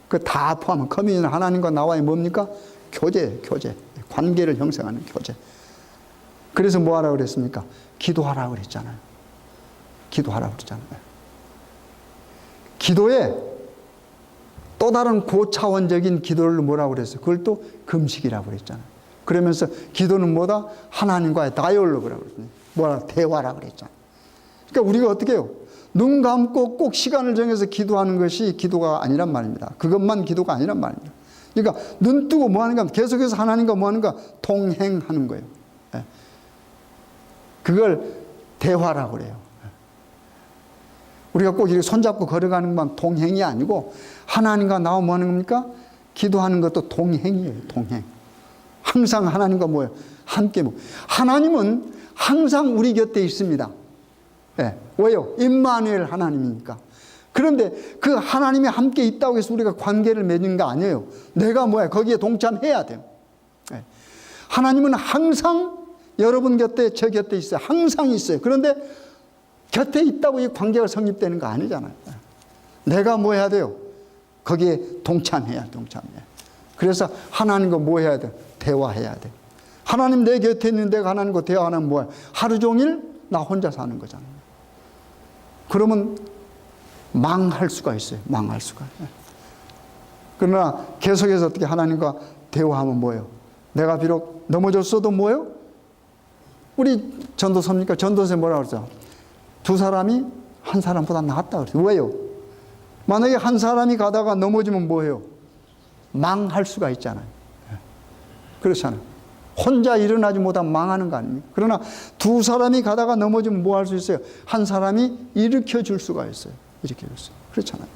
그 다 포함한 커뮤니언 하나님과 나와의 뭡니까? 교제. 관계를 형성하는 교제. 그래서 뭐 하라고 그랬습니까? 기도하라고 그랬잖아요. 기도하라고 그랬잖아요. 기도에 또 다른 고차원적인 기도를 뭐라고 그랬어요? 그걸 또 금식이라고 그랬잖아요. 그러면서 기도는 뭐다? 하나님과의 다이얼로그라고 그랬잖아요. 뭐라? 대화라고 그랬잖아요. 그러니까 우리가 어떻게 해요? 눈 감고 꼭 시간을 정해서 기도하는 것이 기도가 아니란 말입니다. 그것만 기도가 아니란 말입니다. 그러니까 눈 뜨고 뭐 하는가? 계속해서 하나님과 뭐 하는가? 동행하는 거예요. 그걸 대화라고 그래요. 우리가 꼭 이렇게 손잡고 걸어가는 것만 동행이 아니고 하나님과 나와 뭐 하는 겁니까? 기도하는 것도 동행이에요. 동행. 항상 하나님과 뭐예요? 함께 뭐. 하나님은 항상 우리 곁에 있습니다. 왜요? 임마누엘 하나님이니까. 그런데 그 하나님이 함께 있다고 해서 우리가 관계를 맺는 거 아니에요. 내가 뭐야? 거기에 동참해야 돼요. 하나님은 항상 여러분 곁에, 제 곁에 있어요. 항상 있어요. 그런데 곁에 있다고 이 관계가 성립되는 거 아니잖아요. 내가 뭐 해야 돼요? 거기에 동참해야. 그래서 하나님과 뭐 해야 돼? 대화해야 돼. 하나님 내 곁에 있는 내가 하나님과 대화하는 뭐야? 하루 종일 나 혼자 사는 거잖아요. 그러면 망할 수가 있어요. 망할 수가. 그러나 계속해서 어떻게 하나님과 대화하면 뭐예요? 내가 비록 넘어졌어도 뭐예요? 우리 전도서입니까? 전도서에 뭐라고 그러죠? 두 사람이 한 사람보다 낫다 그러죠. 왜요? 만약에 한 사람이 가다가 넘어지면 뭐예요? 망할 수가 있잖아요. 그렇잖아요. 혼자 일어나지 못하면 망하는 거 아닙니까? 그러나 두 사람이 가다가 넘어지면 뭐 할 수 있어요? 한 사람이 일으켜 줄 수가 있어요. 일으켜 줄 수. 그렇잖아요.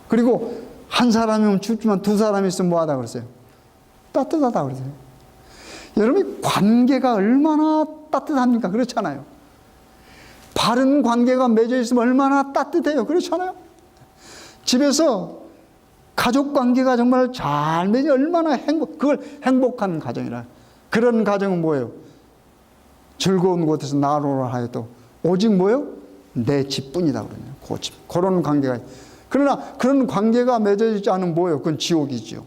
그리고 한 사람이면 죽지만 두 사람이 있으면 뭐 하다 그랬어요? 따뜻하다 그러세요. 여러분, 관계가 얼마나 따뜻합니까? 그렇잖아요. 바른 관계가 맺어 있으면 얼마나 따뜻해요. 그렇잖아요. 집에서 가족 관계가 정말 잘 맺어 얼마나 그걸 행복한 가정이라. 그런 가정은 뭐예요? 즐거운 곳에서 나로라 하여도 오직 뭐예요? 내 집뿐이다 그러네요. 그 집. 그런 관계가. 그러나 그런 관계가 맺어지지 않으면 뭐예요? 그건 지옥이죠.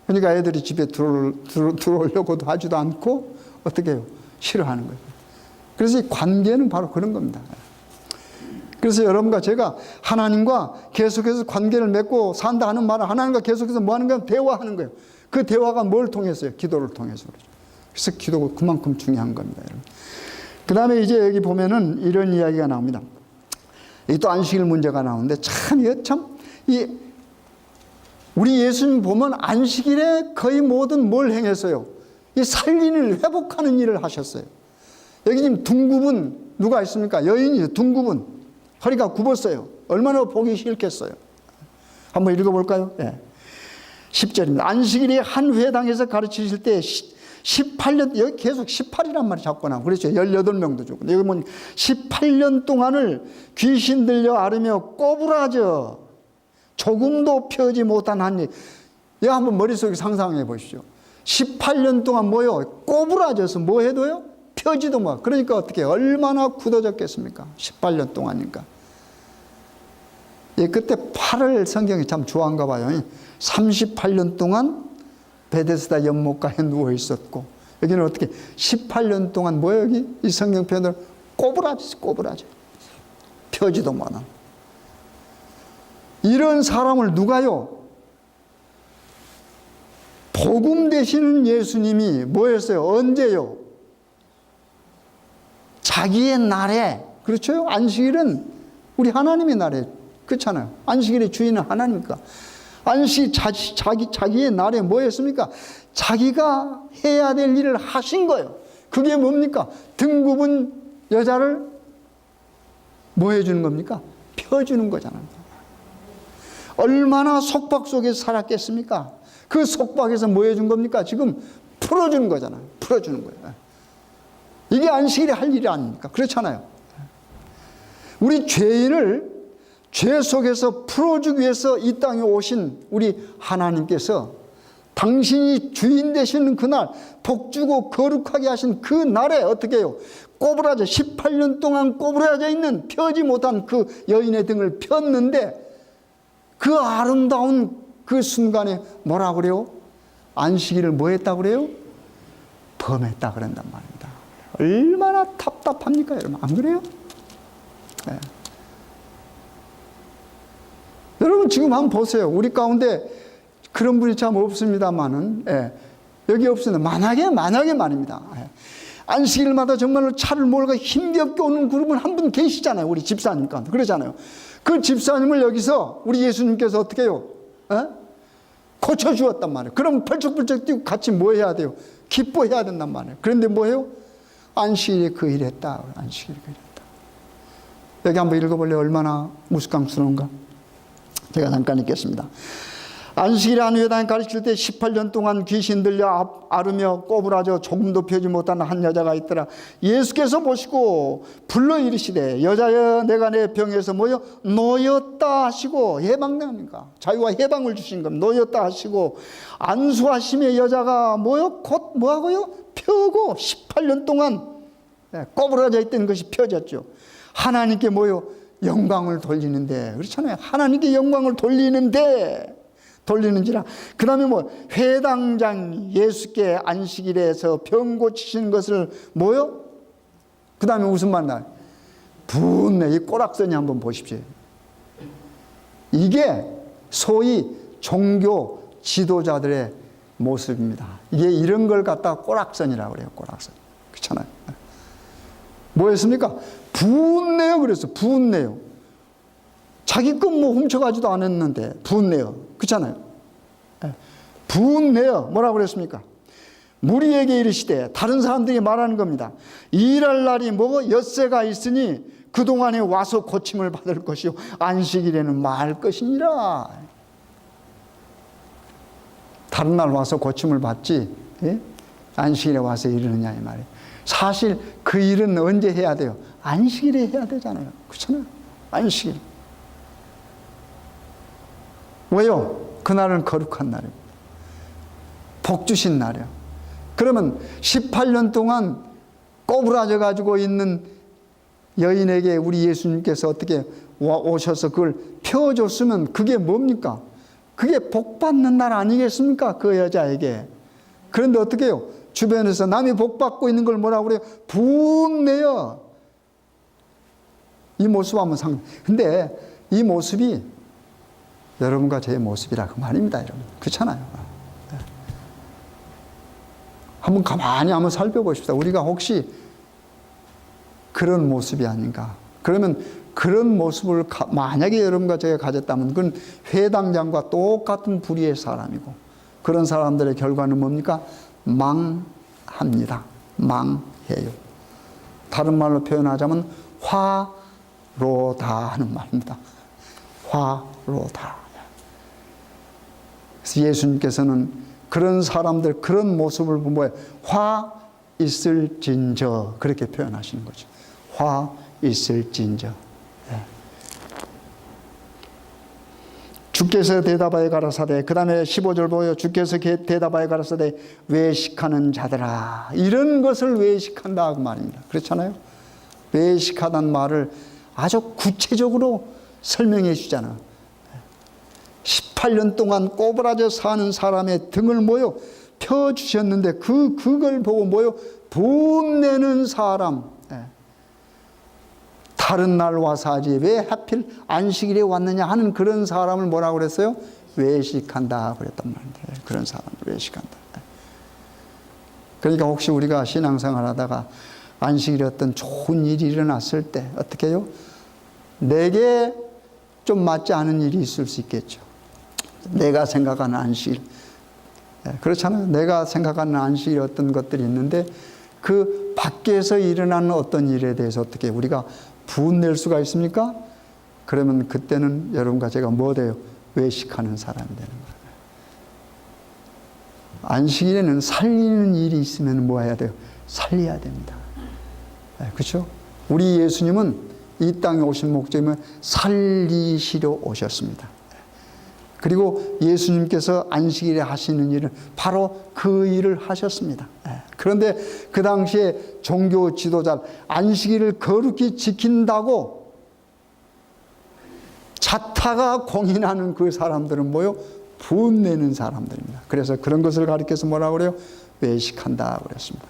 그러니까 애들이 집에 들어오려고도 하지도 않고 어떻게 해요? 싫어하는 거예요. 그래서 이 관계는 바로 그런 겁니다. 그래서 여러분과 제가 하나님과 계속해서 관계를 맺고 산다 하는 말은 하나님과 계속해서 뭐 하는 거예요? 대화하는 거예요. 그 대화가 뭘 통해서요? 기도를 통해서 그러죠. 그래서 기도가 그만큼 중요한 겁니다, 여러분. 그 다음에 이제 여기 보면은 이런 이야기가 나옵니다. 이 또 안식일 문제가 나오는데 우리 예수님 보면 안식일에 거의 모든 뭘 행했어요? 이 살린을 회복하는 일을 하셨어요. 여기 지금 둥굽은 누가 있습니까? 여인이죠. 둥굽은 허리가 굽었어요. 얼마나 보기 싫겠어요. 한번 읽어볼까요? 네. 10절입니다. 안식일에 한 회당에서 가르치실 때 18년, 여기 계속 18이란 말이 자꾸 나오고, 그렇죠. 18명도 주고. 여기 보면 18년 동안을 귀신 들려 앓으며 꼬부라져 조금도 펴지 못한 한 일. 이거 한번 머릿속에 상상해 보십시오. 18년 동안 뭐요? 꼬부라져서 뭐 해도요? 펴지도 못. 그러니까 어떻게 얼마나 굳어졌겠습니까? 18년 동안이니까. 예, 그때 팔을 성경이 참 좋아한가 봐요. 38년 동안 베데스다 연못가에 누워 있었고, 여기는 어떻게 18년 동안 뭐예요? 여기 이 성경 표현을 꼬부라져. 펴지도 못한. 이런 사람을 누가요? 복음 되시는 예수님이 뭐였어요? 언제요? 자기의 날에. 그렇죠? 안식일은 우리 하나님의 날에. 그렇잖아요. 안식일의 주인은 하나님이니까. 자기의 날에 뭐였습니까? 자기가 해야 될 일을 하신 거예요. 그게 뭡니까? 등 굽은 여자를 뭐 해주는 겁니까? 펴주는 거잖아요. 얼마나 속박 속에서 살았겠습니까? 그 속박에서 뭐 해준 겁니까? 지금 풀어주는 거잖아요. 풀어주는 거예요. 이게 안식일에 할 일이 아닙니까? 그렇잖아요. 우리 죄인을 죄 속에서 풀어주기 위해서 이 땅에 오신 우리 하나님께서 당신이 주인 되시는 그날, 복주고 거룩하게 하신 그 날에 어떻게 해요? 꼬부라져 18년 동안 꼬부라져 있는 펴지 못한 그 여인의 등을 폈는데, 그 아름다운 그 순간에 뭐라 그래요? 안식일을 뭐 했다 그래요? 범했다 그런단 말입니다. 얼마나 답답합니까, 여러분? 안 그래요? 네. 여러분 지금 한번 보세요. 우리 가운데 그런 분이 참 없습니다만은, 여기 없습니다. 만약에 말입니다. 안식일마다 정말로 차를 몰고 힘겹게 오는 그룹은 한 분 계시잖아요. 우리 집사님 가운데. 그러잖아요. 그 집사님을 여기서 우리 예수님께서 어떻게 해요? 고쳐주었단 말이에요. 그럼 펄쩍펄쩍 뛰고 같이 뭐 해야 돼요? 기뻐해야 된단 말이에요. 그런데 뭐 해요? 안식일에 그 일 했다. 안식일에 그 일 했다. 여기 한번 읽어볼래요? 얼마나 무스강스러운가? 제가 잠깐 읽겠습니다. 안식일에 안회당 가르칠 때 18년 동안 귀신 들려 앓으며 꼬부라져 조금도 펴지 못하는 한 여자가 있더라. 예수께서 보시고 불러 이르시되 여자여 내가 내 병에서 뭐요 놓였다 하시고 해방됩니까? 자유와 해방을 주신 겁니다. 놓였다 하시고 안수하심에 여자가 뭐요 곧 뭐하고요 펴고 18년 동안 꼬부라져 있던 것이 펴졌죠. 하나님께 뭐요 영광을 돌리는데 그렇잖아요. 하나님께 영광을 돌리는지라. 그 다음에 뭐 회당장 예수께 안식일에서 병 고치신 것을 뭐요? 그 다음에 무슨 말 나요? 분내 이 꼬락서니 한번 보십시오. 이게 소위 종교 지도자들의 모습입니다. 이게 이런 걸 갖다가 꼬락선이라고 그래요. 꼬락선. 그렇잖아요. 뭐였습니까? 분내요. 그래서 분내요. 자기 것 뭐 훔쳐가지도 않았는데 분내요. 그렇잖아요. 분내요. 뭐라고 그랬습니까? 무리에게 이르시되 다른 사람들이 말하는 겁니다. 일할 날이 뭐 엿새가 있으니 그동안에 와서 고침을 받을 것이요 안식일에는 말 것이니라. 다른 날 와서 고침을 받지 안식일에 와서 이러느냐 이 말이에요. 사실 그 일은 언제 해야 돼요? 안식일에 해야 되잖아요. 그렇잖아요. 안식일. 왜요? 그날은 거룩한 날입니다. 복 주신 날이에요. 그러면 18년 동안 꼬부라져 가지고 있는 여인에게 우리 예수님께서 어떻게 오셔서 그걸 펴줬으면 그게 뭡니까? 그게 복 받는 날 아니겠습니까? 그 여자에게. 그런데 어떻게 해요? 주변에서 남이 복 받고 있는 걸 뭐라고 그래요? 분내요. 이 모습 한번 근데 이 모습이 여러분과 제 모습이라 그 말입니다, 여러분. 그렇잖아요. 한번 가만히 한번 살펴보십시다. 우리가 혹시 그런 모습이 아닌가? 그러면 그런 모습을 만약에 여러분과 제가 가졌다면 그건 회당장과 똑같은 불의의 사람이고 그런 사람들의 결과는 뭡니까? 망합니다. 망해요. 다른 말로 표현하자면 화로다 하는 말입니다. 화로다. 그래서 예수님께서는 그런 사람들 그런 모습을 보면 화 있을진저 그렇게 표현하시는 거죠. 화 있을진저. 주께서 대답하여 가라사대 그 다음에 15절 보여 주께서 대답하여 가라사대 외식하는 자들아 이런 것을 외식한다 그 말입니다. 그렇잖아요. 외식하다는 말을 아주 구체적으로 설명해 주잖아요. 18년 동안 꼬부라져 사는 사람의 등을 뭐요 펴주셨는데 그걸 보고 뭐요 분내는 사람. 다른 날 와서 하지 왜 하필 안식일에 왔느냐 하는 그런 사람을 뭐라고 그랬어요? 외식한다 그랬단 말입니다. 그런 사람을 외식한다. 그러니까 혹시 우리가 신앙생활 하다가 안식일에 어떤 좋은 일이 일어났을 때 어떻게 해요? 내게 좀 맞지 않은 일이 있을 수 있겠죠. 내가 생각하는 안식일. 그렇잖아요. 내가 생각하는 안식일 어떤 것들이 있는데 그 밖에서 일어나는 어떤 일에 대해서 어떻게 우리가 분낼 수가 있습니까? 그러면 그때는 여러분과 제가 뭐 돼요? 외식하는 사람이 되는 거예요. 안식일에는 살리는 일이 있으면 뭐 해야 돼요? 살려야 됩니다. 그렇죠? 우리 예수님은 이 땅에 오신 목적이면 살리시려 오셨습니다. 그리고 예수님께서 안식일에 하시는 일은 바로 그 일을 하셨습니다. 그런데 그 당시에 종교 지도자 안식일을 거룩히 지킨다고 자타가 공인하는 그 사람들은 뭐요? 분내는 사람들입니다. 그래서 그런 것을 가리켜서 뭐라고 그래요? 외식한다 그랬습니다.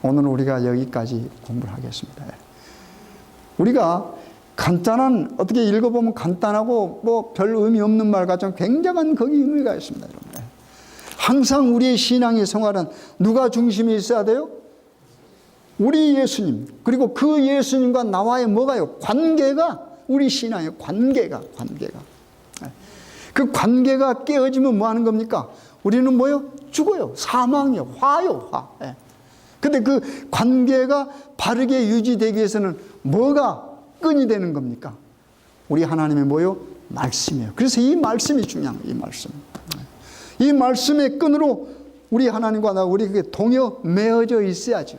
오늘 우리가 여기까지 공부를 하겠습니다. 우리가 간단한 어떻게 읽어보면 간단하고 뭐 별 의미 없는 말 같지만 굉장한 거기 의미가 있습니다. 여러분. 항상 우리의 신앙의 생활은 누가 중심이 있어야 돼요? 우리 예수님 그리고 그 예수님과 나와의 뭐가요? 관계가 우리 신앙의 관계가 그 관계가 깨어지면 뭐 하는 겁니까? 우리는 뭐요? 죽어요. 사망이요. 화요. 화. 근데 그 관계가 바르게 유지되기 위해서는 뭐가 끈이 되는 겁니까? 우리 하나님의 뭐요? 말씀이에요. 그래서 이 말씀이 중요한 거예요. 이 말씀. 이 말씀의 끈으로 우리 하나님과 나 우리에게 동여 매어져 있어야죠.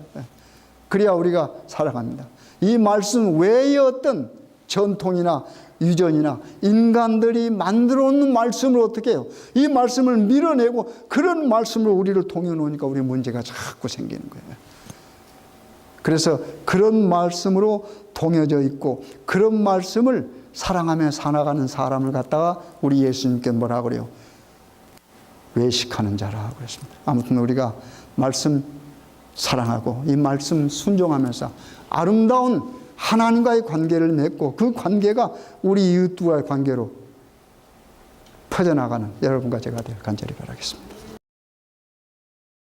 그래야 우리가 살아갑니다. 이 말씀 외의 어떤 전통이나 유전이나 인간들이 만들어 놓은 말씀을 어떻게 해요? 이 말씀을 밀어내고 그런 말씀으로 우리를 동여 놓으니까 우리 문제가 자꾸 생기는 거예요. 그래서 그런 말씀으로 동여져 있고 그런 말씀을 사랑하며 살아가는 사람을 갖다가 우리 예수님께 뭐라 그래요? 외식하는 자라고 그랬습니다. 아무튼 우리가 말씀 사랑하고 이 말씀 순종하면서 아름다운 하나님과의 관계를 맺고 그 관계가 우리 이웃과의 관계로 퍼져나가는 여러분과 제가 되길 간절히 바라겠습니다.